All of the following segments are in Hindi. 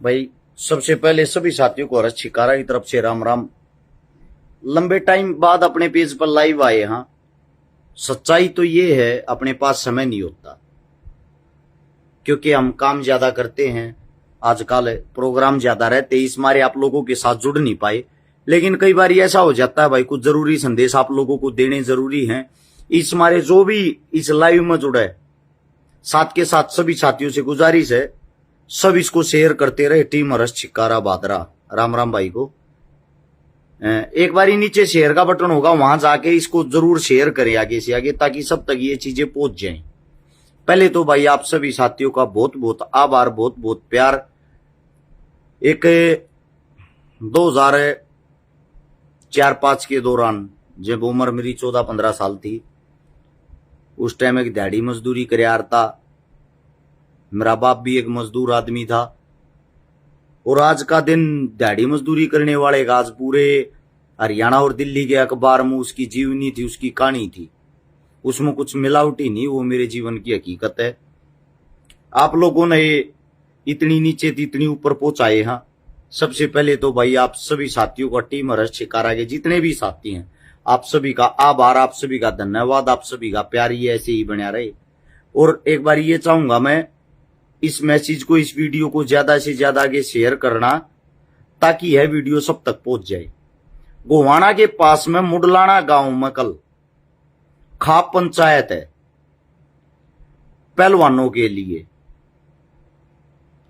भाई सबसे पहले सभी साथियों को हर्ष शिकारा की तरफ से राम राम। लंबे टाइम बाद अपने पेज पर लाइव आए। हाँ, सच्चाई तो ये है अपने पास समय नहीं होता, क्योंकि हम काम ज्यादा करते हैं, आजकल प्रोग्राम ज्यादा रहते, इस मारे आप लोगों के साथ जुड़ नहीं पाए। लेकिन कई बार ऐसा हो जाता है भाई, कुछ जरूरी संदेश आप लोगों को देने जरूरी हैं। इस मारे जो भी इस लाइव में जुड़ा है, साथ के साथ सभी साथियों से गुजारिश है, सब इसको शेयर करते रहे। टीम हर्ष शिकारा बादरा, राम राम भाई को। एक बार नीचे शेयर का बटन होगा, वहां जाके इसको जरूर शेयर करें आगे से आगे, ताकि सब तक ये चीजें पहुंच जाएं। पहले तो भाई आप सभी साथियों का बहुत बहुत आभार, बहुत बहुत प्यार। एक 2004-05 के दौरान जब उम्र मेरी 14-15 साल थी, उस टाइम एक दिहाड़ी मजदूरी कर यार था। मेरा बाप भी एक मजदूर आदमी था, और आज का दिन दिहाड़ी मजदूरी करने वाले का आज पूरे हरियाणा और दिल्ली के अखबार में उसकी जीवनी थी, उसकी कहानी थी। उसमें कुछ मिलावटी नहीं, वो मेरे जीवन की हकीकत है। आप लोगों ने इतनी नीचे थी इतनी ऊपर पहुंचाए। हाँ, सबसे पहले तो भाई आप सभी साथियों का, टीम हर्ष शिकारा के जितने भी साथी हैं, आप सभी का आभार, आप सभी का धन्यवाद, आप सभी का प्यार ये ऐसे ही बना रहे। और एक बार ये चाहूंगा मैं, इस मैसेज को, इस वीडियो को ज्यादा से ज्यादा आगे शेयर करना, ताकि यह वीडियो सब तक पहुंच जाए। गोवाना के पास में मुडलाना गांव में कल खाप पंचायत है पहलवानों के लिए।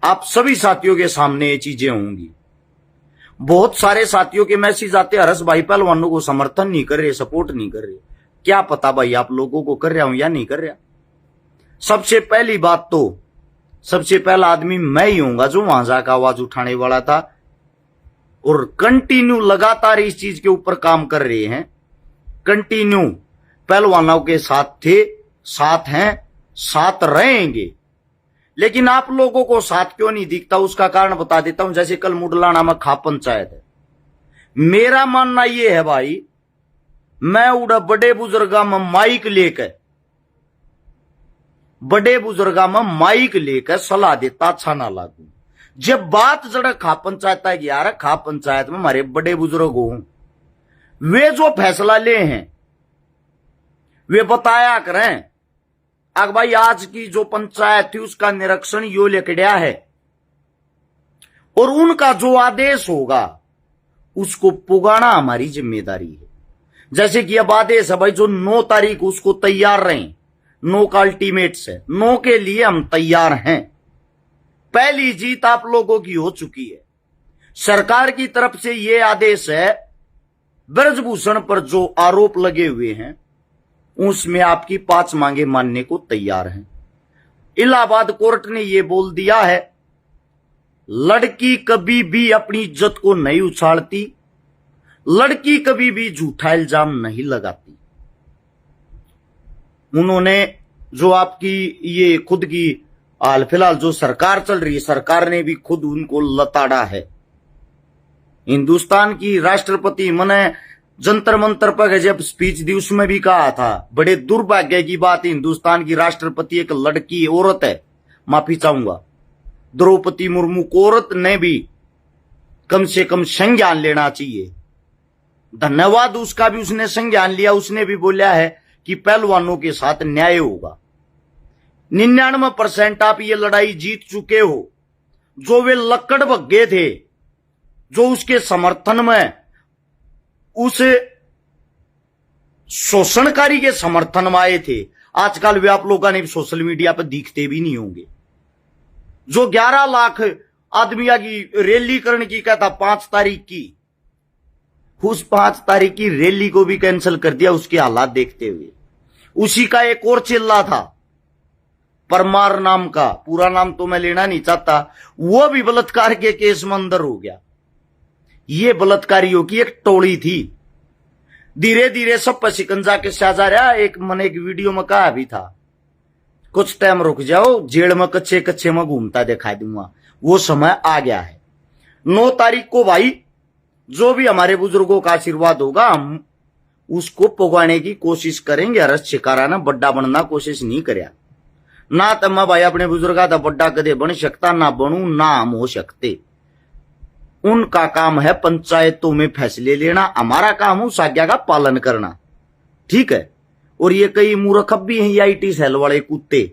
आप सभी साथियों के सामने ये चीजें होंगी। बहुत सारे साथियों के मैसेज आते, हर्ष भाई पहलवानों को समर्थन नहीं कर रहे, सपोर्ट नहीं कर रहे। क्या पता भाई आप लोगों को कर रहा हूं या नहीं कर रहा। सबसे पहली बात तो, सबसे पहला आदमी मैं ही हूंगा जो वहां जाकर आवाज उठाने वाला था, और कंटिन्यू लगातार इस चीज के ऊपर काम कर रहे हैं। कंटिन्यू पहलवानों के साथ थे, साथ हैं, साथ रहेंगे। लेकिन आप लोगों को साथ क्यों नहीं दिखता, उसका कारण बता देता हूं। जैसे कल मुडलाना में खाप पंचायत है, मेरा मानना यह है भाई, मैं उड़ा बड़े बुजुर्गा में माइक लेकर, बड़े बुजुर्गा में माइक लेकर सलाह देता, अच्छा ना लागू। जब बात जरा खाप पंचायत है, यार खाप पंचायत में हमारे बड़े बुजुर्ग हो, वे जो फैसला ले हैं वे बताया करें। अगर भाई आज की जो पंचायत थी उसका निरीक्षण यो लेकड़िया है, और उनका जो आदेश होगा उसको पुगाना हमारी जिम्मेदारी है। जैसे कि अब आदेश है भाई जो 9 तारीख उसको तैयार रहें, 9 का अल्टीमेट्स है, 9 के लिए हम तैयार हैं। पहली जीत आप लोगों की हो चुकी है। सरकार की तरफ से यह आदेश है, ब्रजभूषण पर जो आरोप लगे हुए हैं उसमें आपकी 5 मांगे मानने को तैयार हैं। इलाहाबाद कोर्ट ने यह बोल दिया है, लड़की कभी भी अपनी इज्जत को नहीं उछालती, लड़की कभी भी झूठा इल्जाम नहीं लगाती। उन्होंने जो आपकी ये खुद की हाल फिलहाल जो सरकार चल रही है, सरकार ने भी खुद उनको लताड़ा है। हिंदुस्तान की राष्ट्रपति मने जंतर मंतर पर जब स्पीच दी उसमें भी कहा था, बड़े दुर्भाग्य की बात, हिंदुस्तान की राष्ट्रपति एक लड़की औरत है। माफी चाहूंगा, द्रौपदी मुर्मू को औरत ने भी कम से कम संज्ञान लेना चाहिए। धन्यवाद उसका भी, उसने संज्ञान लिया। उसने भी बोला है कि पहलवानों के साथ न्याय होगा। 99% आप ये लड़ाई जीत चुके हो। जो वे लक्कड़ भग्गे थे, जो उसके समर्थन में, उस शोषणकारी के समर्थन में आए थे, आजकल वे आप लोगों ने सोशल मीडिया पर दिखते भी नहीं होंगे। जो 11 लाख आदमियों की रैली करने की कहता 5 तारीख की, उस 5 तारीख की रैली को भी कैंसिल कर दिया उसके हालात देखते हुए। उसी का एक और चिल्ला था, परमार नाम का, पूरा नाम तो मैं लेना नहीं चाहता, वो भी बलात्कार के केस में अंदर हो गया। ये बलात्कारियों की एक टोली थी। धीरे धीरे सब पर शिकंजा के जा रहा। एक मैंने एक वीडियो में कहा भी था, कुछ टाइम रुक जाओ, जेल में कच्चे कच्चे में घूमता दिखाई दूंगा। वो समय आ गया है। 9 तारीख को भाई जो भी हमारे बुजुर्गों का आशीर्वाद होगा, हम उसको पुगाने की कोशिश करेंगे। हर्ष शिकारा ने बड्डा बनना कोशिश नहीं करया। ना तो मैं भाई अपने बुजुर्गा था बड्डा कदे बन सकता, ना बनू ना हम हो सकते। उनका काम है पंचायतों में फैसले लेना, हमारा काम है उस आज्ञा का पालन करना, ठीक है। और ये कई मूर्ख भी हैं, ये आईटी सेल वाले कुत्ते।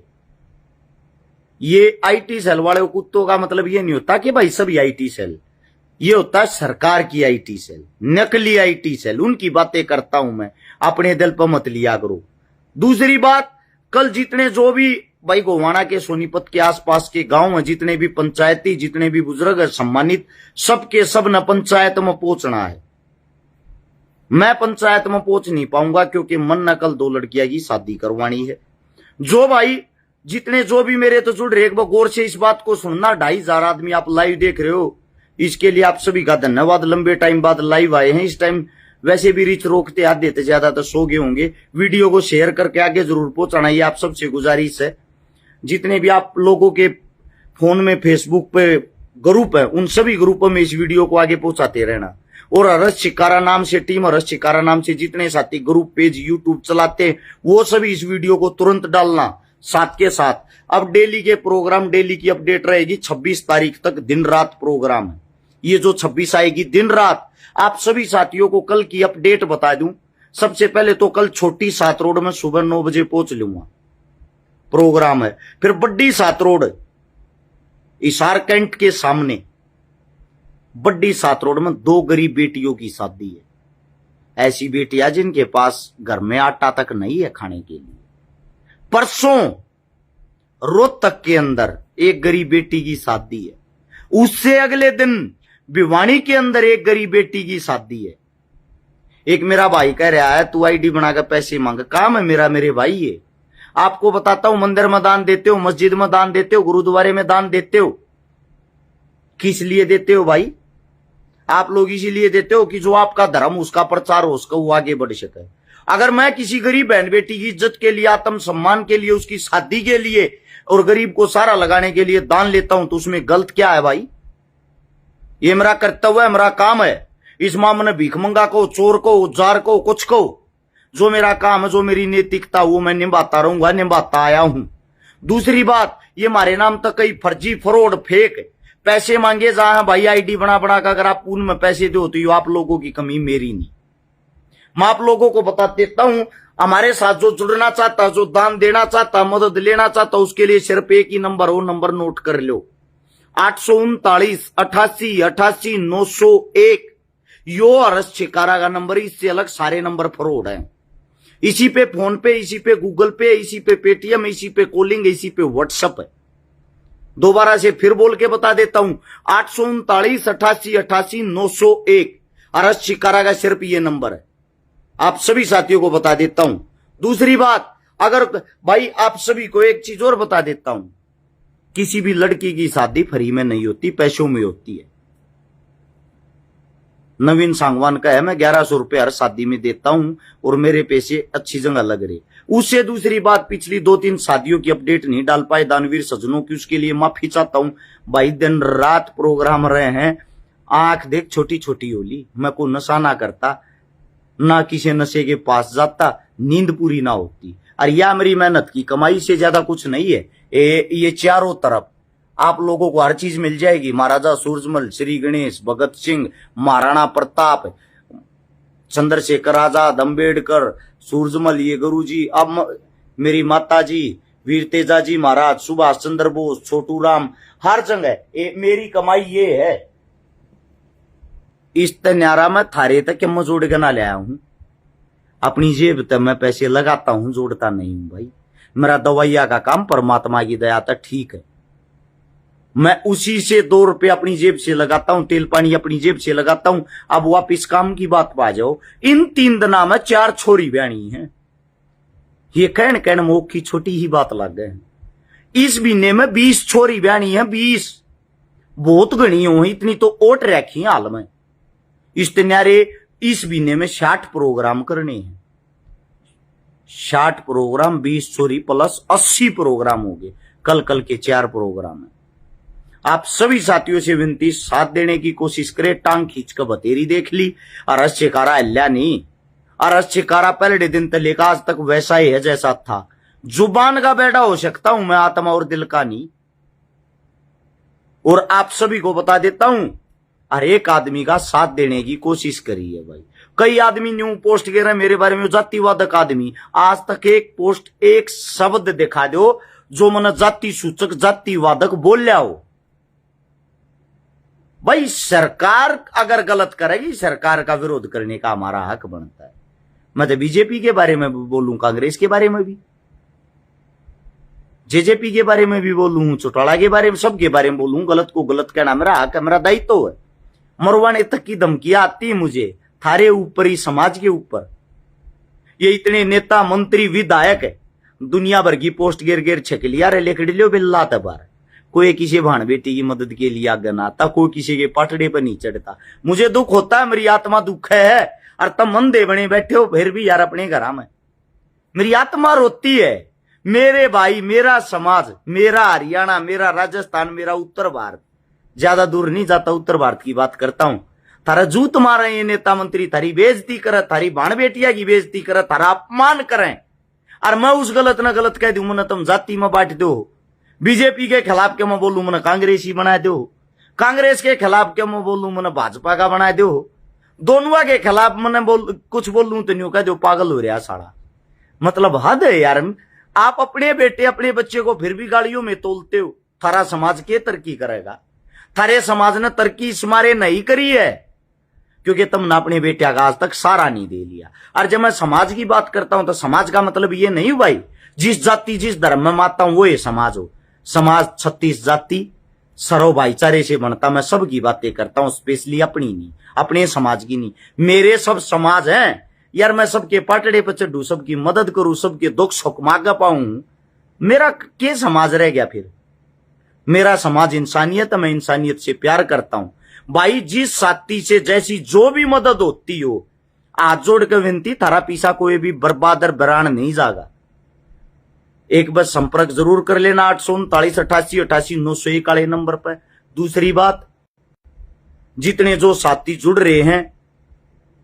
ये आईटी सेल वाले कुत्तों का मतलब ये नहीं होता कि भाई सभी आईटी सेल, ये होता है सरकार की आईटी सेल, नकली आईटी सेल। उनकी बातें करता हूं मैं, अपने दिल पर मत लिया करो। दूसरी बात, कल जितने जो भी भाई गोवाना के सोनीपत के आसपास के गांव हैं, जितने भी पंचायती, जितने भी बुजुर्ग सम्मानित, सबके सब न पंचायत में पहुंचना है। मैं पंचायत में पहुंच नहीं पाऊंगा क्योंकि मन न कल 2 लड़कियां की शादी करवानी है। जो भाई जितने जो भी मेरे तो जुड़ रहे, एक बार गौर से इस बात को सुनना। 2,500 आदमी आप लाइव देख रहे हो, इसके लिए आप सभी का धन्यवाद। लंबे टाइम बाद लाइव आए हैं। इस टाइम वैसे भी रीच रोकते हाथ देते, ज्यादा तो सो गए होंगे। वीडियो को शेयर करके आगे जरूर पहुंचाना, ये आप सबसे गुजारिश है। जितने भी आप लोगों के फोन में फेसबुक पे ग्रुप है, उन सभी ग्रुपों में इस वीडियो को आगे पहुंचाते रहना। और हर्ष चिकारा नाम से, टीम हर्ष चिकारा नाम से जितने साथी ग्रुप पेज यूट्यूब चलाते हैं, वो सभी इस वीडियो को तुरंत डालना साथ के साथ। अब डेली के प्रोग्राम, डेली की अपडेट रहेगी। 26 तारीख तक दिन रात प्रोग्राम है। ये जो 26 आएगी दिन रात, आप सभी साथियों को कल की अपडेट बता दूं। सबसे पहले तो कल छोटी सात रोड में सुबह 9 बजे पहुंच लूंगा, प्रोग्राम है। फिर बड्डी सात रोड, इसार कैंट के सामने बड्डी सात रोड में 2 गरीब बेटियों की शादी है। ऐसी बेटियां जिनके पास घर में आटा तक नहीं है खाने के लिए। परसों रोहतक के अंदर एक गरीब बेटी की शादी है। उससे अगले दिन भिवानी के अंदर एक गरीब बेटी की शादी है। एक मेरा भाई कह रहा है तू आईडी बनाकर पैसे मांग, काम है मेरा, मेरे भाई ये। आपको बताता हूं, मंदिर में दान देते हो, मस्जिद में दान देते हो, गुरुद्वारे में दान देते हो, किस लिए देते हो भाई? आप लोग इसीलिए देते हो कि जो आपका धर्म, उसका प्रचार हो, उसका वो आगे बढ़ सके। अगर मैं किसी गरीब बहन बेटी की इज्जत के लिए, आत्म सम्मान के लिए, उसकी शादी के लिए और गरीब को सारा लगाने के लिए दान लेता हूं, तो उसमें गलत क्या है भाई? ये मेरा कर्तव्य है, मेरा काम है। इस मामले में भीखमंगा को, चोर को, उज्जार को, कुछ को, जो मेरा काम है, जो मेरी नैतिकता, वो मैं निभाता रहूंगा, निभाता आया हूं। दूसरी बात, ये हमारे नाम तक कई फर्जी, फ्रॉड, फेक पैसे मांगे जा हैं भाई। आईडी बना बना कर अगर आप पूर्ण में पैसे दो तो ये आप लोगों की कमी, मेरी नहीं। मैं आप लोगों को बता देता हूं, हमारे साथ जो जुड़ना चाहता, जो दान देना चाहता, मदद लेना चाहता, उसके लिए सिर्फ एक ही नंबर हो, नंबर नोट कर लो, 839 88 88 901। यो हर्ष चिकारा का नंबर, इससे अलग सारे नंबर फ्रॉड हैं। इसी पे फोन पे, इसी पे गूगल पे, इसी पे पेटीएम, इसी पे कॉलिंग, इसी पे व्हाट्सएप है। दोबारा से फिर बोल के बता देता हूं, 839 88 88 901 हर्ष चिकारा का सिर्फ ये नंबर है। आप सभी साथियों को बता देता हूं। दूसरी बात, अगर भाई आप सभी को एक चीज और बता देता हूं, किसी भी लड़की की शादी फ्री में नहीं होती, पैसों में होती है। नवीन सांगवान का है, मैं 1100 रुपये हर शादी में देता हूं और मेरे पैसे अच्छी जगह लग रहे। उससे दूसरी बात, पिछली 2-3 शादियों की अपडेट नहीं डाल पाए दानवीर सज्जनों की, उसके लिए माफी चाहता हूं भाई। दिन रात प्रोग्राम रहे हैं, आंख देख छोटी छोटी होली। मैं को नशा ना करता, ना किसी नशे के पास जाता, नींद पूरी ना होती। और यह मेरी मेहनत की कमाई से ज्यादा कुछ नहीं है। ये चारों तरफ आप लोगों को हर चीज मिल जाएगी। महाराजा सूरजमल, श्री गणेश, भगत सिंह, महाराणा प्रताप, चंद्रशेखर आजाद, अंबेडकर, सूरजमल, ये गुरुजी, अब मेरी माता जी, वीर तेजा जी महाराज, सुभाष चंद्र बोस, छोटू राम, हर जगह मेरी कमाई ये है। इस न्यारा में थारे तक मैं जोड़ के ना ले आया हूं, अपनी जेब तक मैं पैसे लगाता हूं, जोड़ता नहीं हूं भाई। मेरा दवाइया का काम परमात्मा की दया तक ठीक है। मैं उसी से 2 रुपये अपनी जेब से लगाता हूं, तेल पानी अपनी जेब से लगाता हूं। अब वापिस काम की बात पा जाओ, इन 3 दिना में 4 छोरी ब्याणी है। ये कहन मोह की छोटी ही बात लग गए। इस महीने में 20 छोरी ब्याणी है, 20 बहुत घनी हो, इतनी तो ओट रखी हाल में। इस न्यारे इस महीने में 60 प्रोग्राम करने हैं। 60 प्रोग्राम, 20 छोरी प्लस 80 प्रोग्राम हो गए। कल के 4 प्रोग्राम है। आप सभी साथियों से विनती, साथ देने की कोशिश करें। टांग खींच कर बतेरी देख ली, अरस चिकारा हल्ला नहीं। अरस चिकारा पहले दिन तक लेकर आज तक वैसा ही है जैसा था। जुबान का बेटा हो सकता हूं मैं, आत्मा और दिल का नहीं। और आप सभी को बता देता हूं, हर एक आदमी का साथ देने की कोशिश करी है भाई। कई आदमी न्यू पोस्ट कर रहे हैं मेरे बारे में, जातिवादक आदमी। आज तक एक पोस्ट, एक शब्द दिखा दो जो मन जाति सूचक, जातिवादक बोल हो। भाई सरकार अगर गलत करेगी, सरकार का विरोध करने का हमारा हक बनता है। मैं तो बीजेपी के बारे में भी बोलूं, कांग्रेस के बारे में भी, जेजेपी के बारे में भी बोलूं, चौटाला के बारे में, सबके बारे में बोलूं। गलत को गलत कहना मेरा हक है, मेरा दायित्व है। मरवाने तक की धमकियां आती मुझे, थारे ऊपर ही, समाज के ऊपर। ये इतने नेता, मंत्री, विधायक है, दुनिया भर की पोस्ट गिर गिर छक लिया रे, लेकर लियो बिल्ला तबार। कोई किसी भाण बेटी की मदद के लिए आगे ना आता, कोई किसी के पाटड़े पर नहीं चढ़ता। मुझे दुख होता है, मेरी आत्मा दुख है। और तब मंदे बने बैठे हो फिर भी यार अपने घर में, मेरी आत्मा रोती है। मेरे भाई, मेरा समाज, मेरा हरियाणा, मेरा राजस्थान, मेरा उत्तर भारत, ज्यादा दूर नहीं जाता, उत्तर भारत की बात करता हूं। थारा जूत मारे ये नेता मंत्री, थारी बेइज्जती करे, थारी भाण बेटिया की बेइज्जती करे, थारा अपमान करें। और मैं उस गलत ना गलत कह दूं, मन तुम जाति में बांट दो। बीजेपी के खिलाफ क्या मैं बोलूं, मन कांग्रेसी बना दो। कांग्रेस के खिलाफ क्या मैं बोलूं, मन भाजपा का बना दो। दोनों के खिलाफ मैंने कुछ बोलूं तो नहीं कह दो पागल हो रहा साड़ा। मतलब हद है यार। आप अपने बेटे, अपने बच्चे को फिर भी गाड़ियों में तोलते हो। थारा समाज के तरक्की करेगा? थारे समाज ने तरक्की इस मारे नहीं करी है क्योंकि तुमने अपने बेटे का आज तक सारा नहीं दे लिया। और जब मैं समाज की बात करता हूं तो समाज का मतलब ये नहीं भाई जिस जाति, जिस धर्म में मानता हूं वो ये समाज हो। समाज 36 जाति सर्व भाईचारे से बनता। मैं सबकी बातें करता हूं, स्पेशली अपनी नहीं, अपने समाज की नहीं। मेरे सब समाज हैं यार, मैं सबके पाटड़े पर चढ़ू, सबकी मदद करूं, सबके दुख सुख मांग पाऊं। मेरा के समाज रह गया फिर? मेरा समाज इंसानियत है, मैं इंसानियत से प्यार करता हूं भाई। जिस साथी से जैसी जो भी मदद होती हो, हाथ जोड़ के विनती, थारा पीछा कोई भी बर्बादर बरान नहीं जागा। एक बस संपर्क जरूर कर लेना 839 88 88 901 वाले नंबर पर। दूसरी बात, जितने जो साथी जुड़ रहे हैं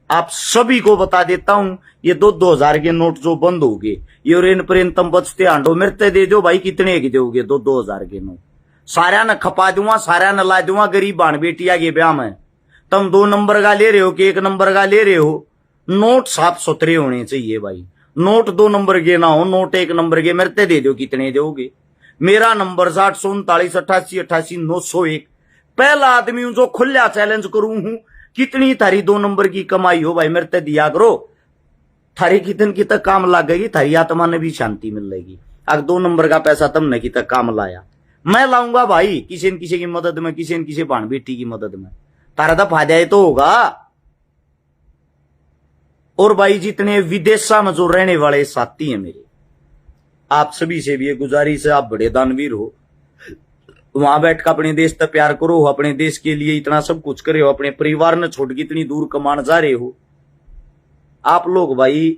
आप सभी को बता देता हूं, ये 2-2000 के नोट जो बंद हो गए, ये रेन परेन तम बचते आंडो मिरते दे दो भाई। कितने की दोगे? 2-2000 के नोट सारा न खपा दूंगा, सारा न ला दूंगा गरीब बाण बेटिया के ब्याह में। तुम 2 नंबर का ले रहे हो कि 1 नंबर का ले रहे हो? नोट साफ सुथरे होने चाहिए भाई। नोट 2 नंबर के ना हो, नोट 1 नंबर के मिरते दे दो। कितने दोगे? मेरा नंबर 839 88 88 901। पहला आदमी हूं जो खुला चैलेंज करूं हूं। कितनी थारी 2 नंबर की कमाई हो भाई, मिरते दिया करो। थारी कितन की तक काम लग गई, थारी आत्मा ने भी शांति मिल लेगी। अगर 2 नंबर का पैसा तुमने की तक काम लाया, मैं लाऊंगा भाई किसी न किसी की मदद में, किसी न किसी भाण बेटी की मदद में। तारा तो फायदा ही तो होगा। और भाई जितने विदेशा में जो रहने वाले साथी हैं मेरे, आप सभी से भी ये गुजारिश है, आप बड़े दानवीर हो, वहां बैठ कर अपने देश तक प्यार करो, अपने देश के लिए इतना सब कुछ करे हो, अपने परिवार ने छोड़ के इतनी दूर कमान जा रहे हो। आप लोग भाई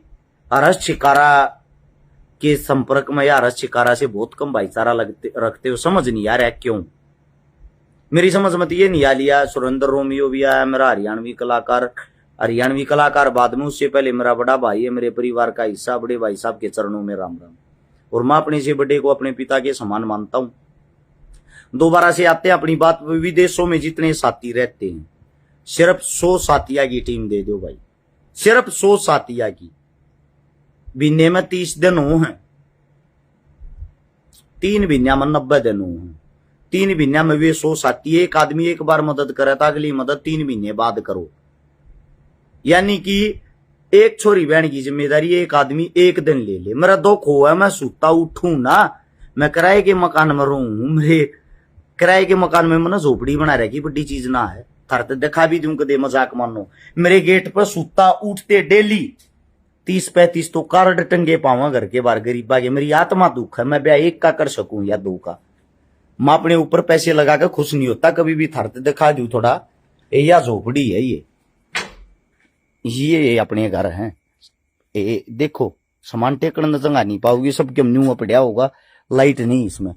हरस शिकारा के संपर्क में या हरस शिकारा से बहुत कम भाईचारा रखते हो। समझ नहीं आ रहा क्यों? मेरी समझ में तो ये नहीं आ लिया। सुरेंद्र रोमियो भी आया मेरा, हरियाणवी कलाकार बाद में। उससे पहले मेरा बड़ा भाई है, मेरे परिवार का हिस्सा। बड़े भाई साहब के चरणों में राम राम। और मैं अपने से बड़े को अपने पिता के समान मानता हूं। दोबारा से आते हैं अपनी बात। विदेशों में जितने साथी रहते हैं, सिर्फ 100 साथिया की टीम दे दो भाई, सिर्फ 100 साथिया की। महीने में 30 दिन हो हैं, 3 महीना में 90 दिन हो हैं। 3 महीना में वे 100 साथी, एक आदमी एक बार मदद करे था, अगली मदद 3 महीने बाद करो। यानी कि एक छोरी बहन की जिम्मेदारी एक आदमी एक दिन ले ले। मेरा दुख हुआ, मैं सूता उठू ना, मैं किराए के मकान में रहूं। मेरे किराए के मकान में मैंने झोपड़ी बना रखी, बड़ी चीज ना है। थर तो दिखा भी दूं कदे, मजाक मानो। मेरे गेट पर सूता उठते डेली 30-35 तो कार्ड टंगे पावा घर के बाहर गरीबा के। मेरी आत्मा दुख है, मैं ब्याह 1 का कर सकूं या 2 का। मैं अपने ऊपर पैसे लगा कर खुश नहीं होता कभी भी। थर तो दिखा दू थोड़ा, या झोपड़ी है ये अपने घर हैं। देखो सामान टेकन जगह नहीं पाओगी, सबके न्यू पड़ा होगा, लाइट नहीं इसमें।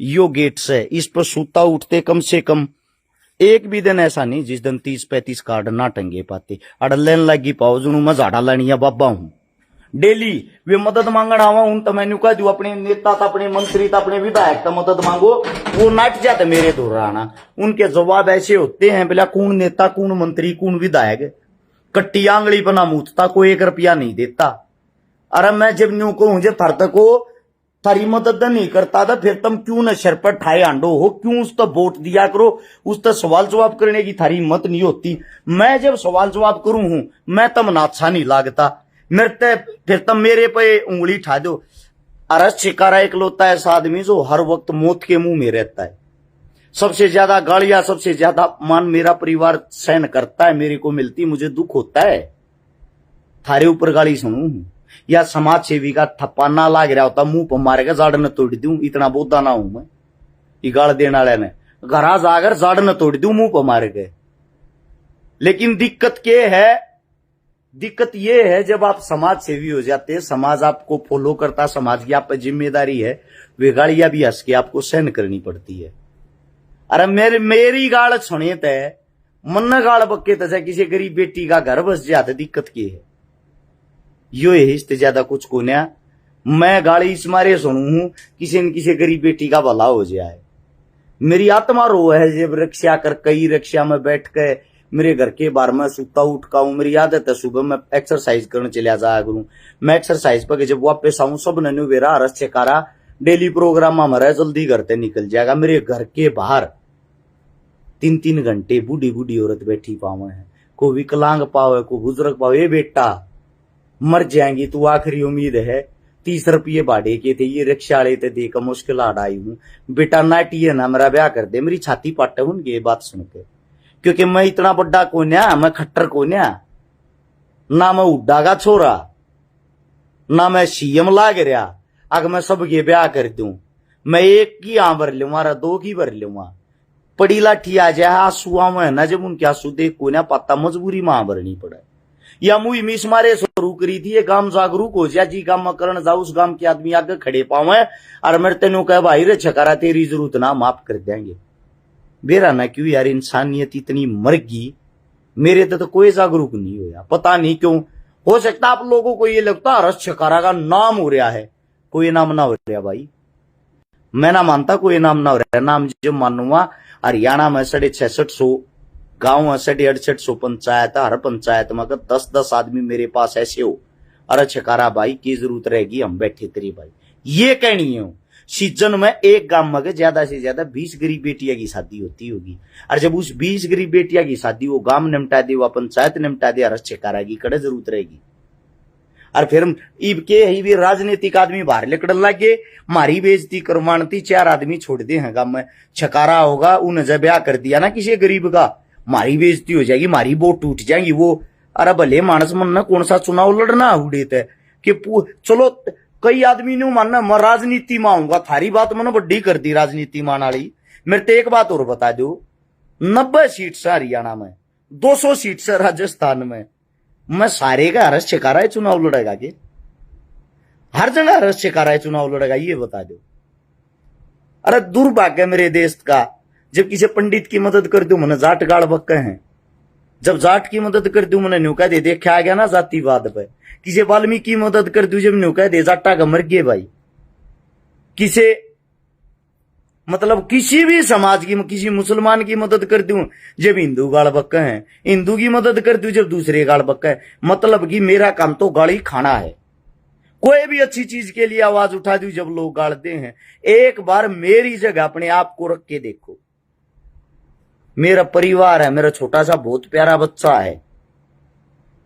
यो गेट्स है, इस पर सूता उठते कम से कम एक भी दिन ऐसा नहीं जिस दिन 30-35 कार्ड ना टंगे पाते। अड़ लेन लगी पाओ जुनू मैं झाड़ा लानिया बाबा हूं। डेली वे मदद मांगण आवा हूं तो मैंने कह दू अपने नेता तो अपने मंत्री तो अपने विधायक तो मदद मांगो, वो नट जाते मेरे दूर आना। उनके जवाब ऐसे होते हैं, बोला कौन नेता कौन मंत्री कौन विधायक, कट्टी आंगली पर ना मूतता, कोई 1 रुपया नहीं देता। अरे मैं जब न्यू कहूं जब थर तक को थारी मदद नहीं करता था, फिर तुम क्यों न सिर पर ठाए आंडो हो, क्यों उस तो वोट दिया करो, उस तो सवाल जवाब करने की थारी हिम्मत नहीं होती। मैं जब सवाल जवाब करूं हूं मैं तम ना अच्छा नहीं लागता, मेरे फिर तुम मेरे पे उंगली ठा दो। अरे शिकारा इकलौता ऐसा आदमी जो हर वक्त मौत के मुंह में रहता है। सबसे ज्यादा गालियां सबसे ज्यादा अपमान मेरा परिवार सहन करता है, मेरे को मिलती, मुझे दुख होता है। थारे ऊपर गाली सुनू या समाज सेवी का थप्पा ना लाग रहा होता, मुंह पर मारेगा जाड़ न तोड़ दूं, इतना बोधा ना हूं मैं। ये गाल देने वाले ने घरा जाकर जाड़ न तोड़ दूं, मुंह पर मारे गए। लेकिन दिक्कत ये है जब आप समाज सेवी हो जाते हैं, समाज आपको फॉलो करता, समाज की आप पर जिम्मेदारी है, वे गालियां भी हंस के आपको सहन करनी पड़ती है। अरे मेरी गाल सुनिए तय मन गाल बक्के तसे किसी गरीब बेटी का घर बस जाते, दिक्कत की है यो है, इससे ज्यादा कुछ को ना। मैं गाली इस मारे सुनू हूं किसी न किसी गरीब बेटी का भला हो जाए। मेरी आत्मा रो है जब रिक्शा कर कई रिक्शा में बैठ के मेरे घर के बाहर में सुता उठका हूं। मेरी आदत है सुबह में एक्सरसाइज करने चले जाया करूं। मैं एक्सरसाइज पर जब वापस आऊं सब ने वेरा हरस चकारा डेली प्रोग्राम हमारा जल्दी घर से निकल जाएगा। मेरे घर के बाहर 3-3 घंटे बूढ़ी बूढ़ी औरत बैठी पावे है, को विकलांग पावे को बुजुर्ग पावे। ये बेटा मर जाएंगी तू आखिरी उम्मीद है, 30 रुपये भाड़े के थे ये रिक्शा वाले थे, देकर मुश्किल आई हूं बेटा नाटी है ना मेरा ब्याह कर दे। मेरी छाती पाटे उनकी ये बात सुन के, क्योंकि मैं इतना बड़ा कोन्या, मैं खट्टर कोन्या ना, मैं उड्डा का छोरा ना, मैं सीएम लाग रहा। अगर मैं सबके ब्याह कर दूं मैं 1 की आ भर लूंगा 2 की भर लूंगा, पड़ी लाठी आ जाए आंसुआ में ना, जब उनके आंसू देख को ना पता मजबूरी मां भरनी पड़े। या मुई मिस मारे शुरू करी थी, ये गांव जागरूक हो जाए, जी गांव में करण जाओ उस गांव के आदमी आगे खड़े पावे और मेरे तेनों कह भाई रे छकारा तेरी जरूरत ना माफ कर देंगे। बेरा ना क्यों यार, इंसानियत इतनी मर गई, मेरे तो कोई जागरूक नहीं होया, पता नहीं क्यों। हो सकता आप लोगों को ये लगता हरस छकारा का नाम हो रहा है, कोई नाम ना हो रहा भाई, मैं ना मानता कोई नाम ना हो रहा है। नाम जब मानूंगा हरियाणा में 650 गांव है, 650 पंचायत, हर पंचायत में 10-10 आदमी मेरे पास ऐसे हो, अरे छकारा भाई की जरूरत रहेगी हम बैठे तेरी भाई, ये कहनी है। सीजन में एक गांव में ज्यादा से ज्यादा 20 गरीब बेटियां की शादी होती होगी, और जब उस 20 गरीब बेटियां की शादी वो गांव निपटा दे, वो पंचायत निपटा दे, हर छकारा की कड़े जरूरत रहेगी। और फिर इब के ही भी राजनीतिक आदमी बाहर निकल लगे, मारी बेइज्जती करवाती, 4 आदमी छोड़ दे हैं गांव में, छकारा होगा उन्हें जब ब्याह कर दिया ना किसी गरीब का, मारी बेइज्जती हो जाएगी, मारी वोट टूट जाएगी वो। अरे भले मानस मन में कौन सा चुनाव लड़ना उड़े थे कि चलो कई आदमी ने मानना मैं राजनीति में आऊंगा, थारी बात मैंने बड्डी कर दी राजनीति मान वाली। मेरे तो एक बात और बता दो, 90 सीट से हरियाणा में, 200 सीट से राजस्थान में, मैं सारे का हरस छकारा है चुनाव लड़ेगा के, हर जगह हरस छकारा है चुनाव लड़ेगा, ये बता दो। अरे दुर्भाग्य मेरे देश का, जब किसी पंडित की मदद कर दू मैंने जाट गाड़ बक्के हैं, जब जाट की मदद कर दू मैंने न्यू कह दे देखा आ गया ना जातिवाद पे। किसी वाल्मीकि की मदद कर दू जब न्यू कह दे जाटा का मर गए भाई। किसी मतलब किसी भी समाज की, किसी मुसलमान की मदद कर दूं जब हिंदू गाड़ बक्का है, हिंदू की मदद कर दूं जब दूसरे गाड़ बक्का है। मतलब कि मेरा काम तो गाड़ी खाना है, कोई भी अच्छी चीज के लिए आवाज उठा दूं जब लोग गाड़ते हैं। एक बार मेरी जगह अपने आप को रख के देखो, मेरा परिवार है, मेरा छोटा सा बहुत प्यारा बच्चा है,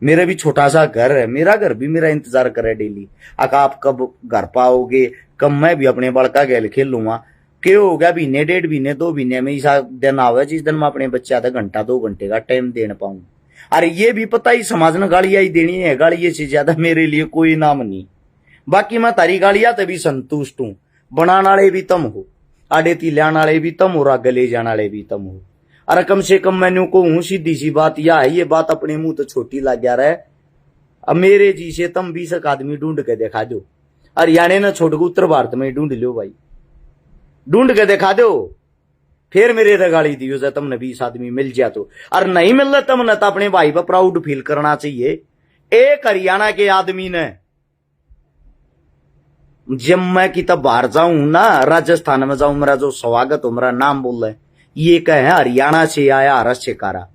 मेरा भी छोटा सा घर है, मेरा घर भी मेरा इंतजार करे डेली, आप कब घर पाओगे, कब मैं भी अपने बड़का गेल खेलूंगा। क्यों हो गया महीने 1.5 महीने 2 महीने में ऐसा दिन आवे जिस दिन मैं अपने बच्चे आधा घंटा 2 घंटे का टाइम दे पाऊं। अरे ये भी पता ही समाज ने गालियां ही देनी है, गालियां से ज्यादा मेरे लिए कोई नाम नहीं। बाकी मैं तारी गालियां तभी संतुष्ट हूं, बनाने वाले भी तम हो, आड़े ती लाने वाले भी तम हो, आगे ले जाने वाले भी तम हो। अरे कम से कम मैंने को हूं सीधी सी बात यह है, ये बात अपने मुंह तो छोटी लग गया रहा है। अब मेरे जी से तम 20 आदमी ढूंढ के दिखा दो, हरियाणा ने छोड़ के उत्तर भारत में ढूंढ लो भाई, ढूंढ के दिखा दो, फिर मेरे रगाड़ी दियो जब तुमने 20 आदमी मिल जाए तो। और नहीं मिल रहा तुमने तो अपने भाई पर प्राउड फील करना चाहिए। एक हरियाणा के आदमी ने जब मैं कि तब बाहर जाऊं ना, राजस्थान में जाऊं, मेरा जो स्वागत हो, मेरा नाम बोल रहे ये कहे हरियाणा से आया हरस शिकारा,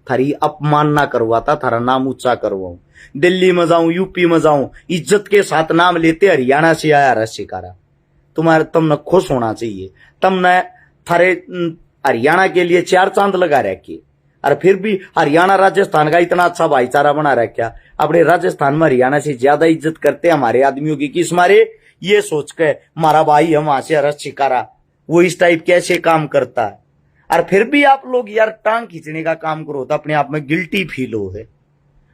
थारी अपमान ना करवाता, थारा नाम ऊंचा करवाऊं। दिल्ली में जाऊं, यूपी में जाऊं, इज्जत के साथ नाम लेते हरियाणा से आया हरस शिकारा। तुम्हारे तुमने खुश होना चाहिए, तुमने थारे हरियाणा के लिए 4 चांद लगा रखे, और फिर भी हरियाणा राजस्थान का इतना अच्छा भाईचारा बना रखा। अपने राजस्थान में हरियाणा से ज्यादा इज्जत करते हमारे आदमियों की, किस मारे? ये सोच के हमारा भाई हम वहां से हरस शिकारा, वो इस टाइप कैसे काम करता है। और फिर भी आप लोग यार टांग खींचने का काम करो तो अपने आप में गिल्टी फील हो है।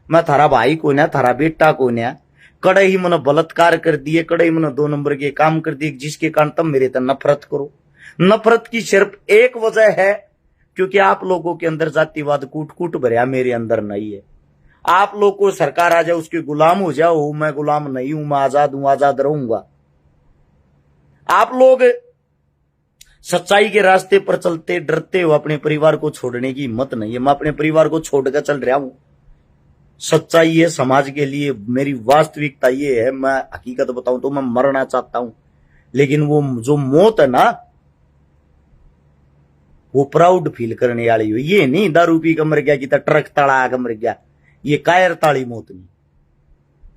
मैं थारा भाई को ना, थारा बेटा को ना, कड़े ही मैंने बलात्कार कर दिए, कड़े ही मैंने 2 नंबर के काम कर दिए, जिसके कारण तुम मेरे तक नफरत करो। नफरत की सिर्फ एक वजह है, क्योंकि आप लोगों के अंदर जातिवाद कूट कूट भरया, मेरे अंदर नहीं है। आप लोग को सरकार आ जाए उसके गुलाम हो जाओ, मैं गुलाम नहीं हूं, मैं आजाद हूं, आजाद रहूंगा। आप लोग सच्चाई के रास्ते पर चलते डरते हो, अपने परिवार को छोड़ने की हिम्मत नहीं है। मैं अपने परिवार को छोड़कर चल रहा हूं। सच्चाई है समाज के लिए, मेरी वास्तविकता ये है। मैं हकीकत बताऊं तो मैं मरना चाहता हूं, लेकिन वो जो मौत है ना, वो प्राउड फील करने वाली हो। ये नहीं दारू पी कर मर गया कि ट्रक तड़ा कर मर गया, ये कायर ताड़ी मौत नहीं।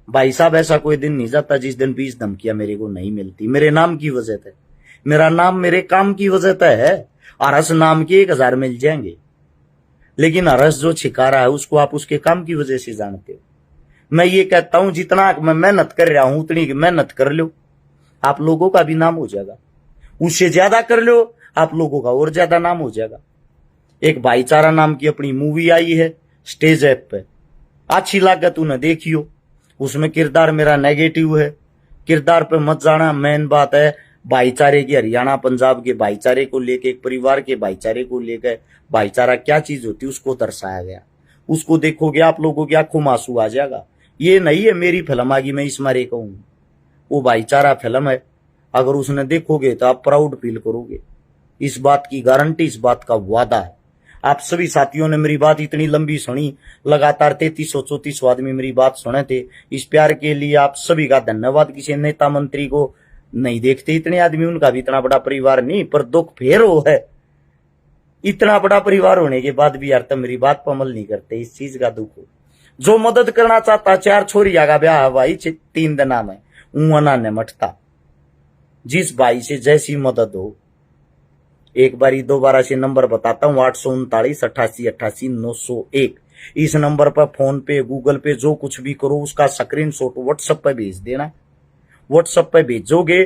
भाई साहब ऐसा कोई दिन नहीं जाता जिस दिन 20 धमकियां मेरे को नहीं मिलती, मेरे नाम की वजह से। मेरा नाम मेरे काम की वजह से है। हरस नाम के 1000 मिल जाएंगे, लेकिन हरस जो छिकारा है उसको आप उसके काम की वजह से जानते हो। मैं ये कहता हूं जितना मैं मेहनत कर रहा हूं उतनी मेहनत कर लो, आप लोगों का भी नाम हो जाएगा। उससे ज्यादा कर लो, आप लोगों का और ज्यादा नाम हो जाएगा। एक भाईचारा नाम की अपनी मूवी आई है स्टेज ऐप पे, अच्छी लागत उन्हें देखियो। उसमें किरदार मेरा नेगेटिव है, किरदार पे मत जाना। मेन बात है भाईचारे की, हरियाणा पंजाब के भाईचारे को लेके, एक परिवार के भाईचारे को लेकर भाईचारा क्या चीज होती है उसको दर्शाया गया। उसको देखोगे आप लोगों की आंखों में आंसू आ जाएगा। ये नहीं है मेरी फिल्म आ गई मैं इस मारे कहूं, वो भाईचारा फिल्म है। अगर उसने देखोगे तो आप प्राउड फील करोगे, इस बात की गारंटी, इस बात का वादा है। आप सभी साथियों ने मेरी बात इतनी लंबी सुनी, लगातार 3334 आदमी मेरी बात सुने थे। इस प्यार के लिए आप सभी का धन्यवाद। किसी नेता मंत्री को नहीं देखते इतने आदमी, उनका भी इतना बड़ा परिवार नहीं, पर दुख फेर हो है। इतना बड़ा परिवार होने के बाद भी यार तुम मेरी बात पर अमल नहीं करते, इस चीज का दुख हो। जो मदद करना चाहता, 4 छोरिया का ब्याह भाई 3 दिना में ऊना ने मटता। जिस भाई से जैसी मदद हो, एक बारी दोबारा से नंबर बताता हूं, 839 88 88 901। इस नंबर पर फोन पे, गूगल पे, जो कुछ भी करो उसका स्क्रीनशॉट व्हाट्सएप पे भेज देना। व्हाट्सएप पे भेजोगे,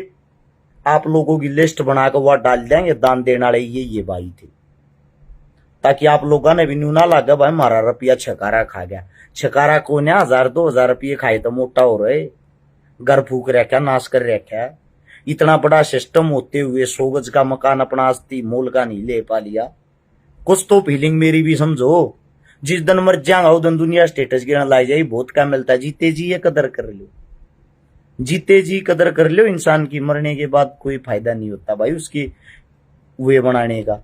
आप लोगों की लिस्ट बनाकर वह डाल देंगे दान देने वाले ये भाई थे, ताकि आप लोगों ने भी न्यू ना लगा भाई हमारा रुपया छकारा खा गया। छकारा को ना 1000-2000 रुपये खाए तो मोटा हो रहे, घर फूक रखा, नाश कर रखा। इतना बड़ा सिस्टम होते हुए 100 गज का मकान अपना आस्ती मोल का नहीं ले पा लिया। कुछ तो फीलिंग मेरी भी समझो। जिस दिन मर जाऊंगा उस दिन दुनिया स्टेटस गिरने लाई जाए, बहुत क्या मिलता है। जीते जी ये कदर कर लो, जीते जी कदर कर लो। इंसान की मरने के बाद कोई फायदा नहीं होता भाई उसकी वे बनाने का।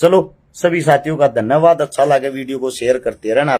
चलो सभी साथियों का धन्यवाद। अच्छा लगे वीडियो को शेयर करते रहना।